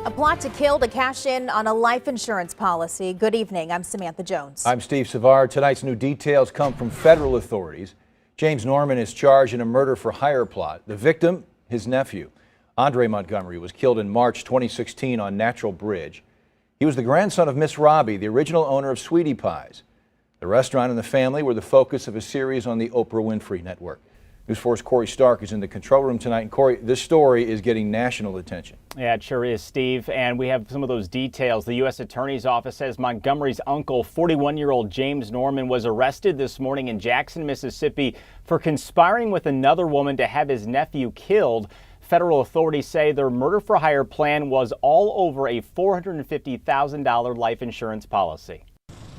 A plot to kill to cash in on a life insurance policy. Good evening. I'm Samantha Jones. I'm Steve Savard. Tonight's new details come from federal authorities. James Norman is charged in a murder for hire plot. The victim, his nephew. Andre Montgomery was killed in March 2016 on Natural Bridge. He was the grandson of Miss Robbie, the original owner of Sweetie Pies. The restaurant and the family were the focus of a series on the Oprah Winfrey Network. News 4's Corey Stark is in the control room tonight. And Corey, this story is getting national attention. Yeah, it sure is, Steve. And we have some of those details. The U.S. Attorney's Office says Montgomery's uncle, 41-year-old James Norman, was arrested this morning in Jackson, Mississippi for conspiring with another woman to have his nephew killed. Federal authorities say their murder-for-hire plan was all over a $450,000 life insurance policy.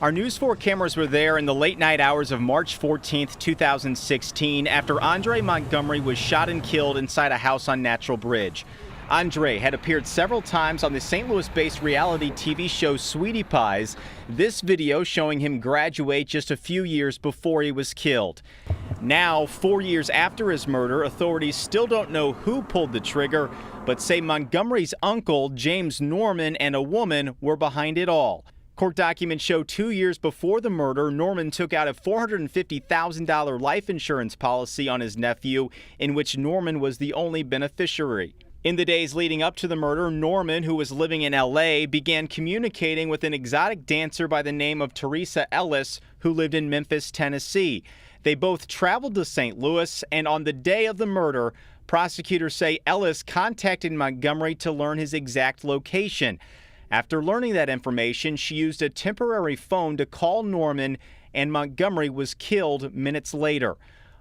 Our News 4 cameras were there in the late night hours of March 14th, 2016, after Andre Montgomery was shot and killed inside a house on Natural Bridge. Andre had appeared several times on the St. Louis-based reality TV show Sweetie Pies, this video showing him graduate just a few years before he was killed. Now, 4 years after his murder, authorities still don't know who pulled the trigger, but say Montgomery's uncle, James Norman, and a woman were behind it all. Court documents show 2 years before the murder, Norman took out a $450,000 life insurance policy on his nephew, in which Norman was the only beneficiary. In the days leading up to the murder, Norman, who was living in L.A., began communicating with an exotic dancer by the name of Teresa Ellis, who lived in Memphis, Tennessee. They both traveled to St. Louis, and on the day of the murder, prosecutors say Ellis contacted Montgomery to learn his exact location. After learning that information, she used a temporary phone to call Norman, and Montgomery was killed minutes later.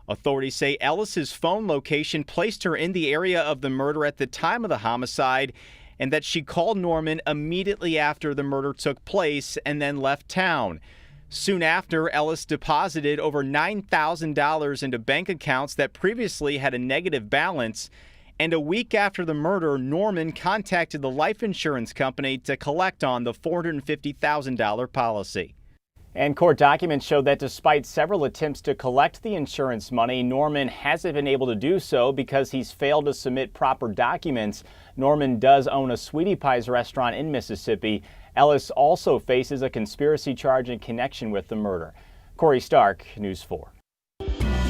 Authorities say Ellis's phone location placed her in the area of the murder at the time of the homicide, and that she called Norman immediately after the murder took place and then left town. Soon after, Ellis deposited over $9,000 into bank accounts that previously had a negative balance. And a week after the murder, Norman contacted the life insurance company to collect on the $450,000 policy. And court documents show that despite several attempts to collect the insurance money, Norman hasn't been able to do so because he's failed to submit proper documents. Norman does own a Sweetie Pies restaurant in Mississippi. Ellis also faces a conspiracy charge in connection with the murder. Corey Stark, News 4.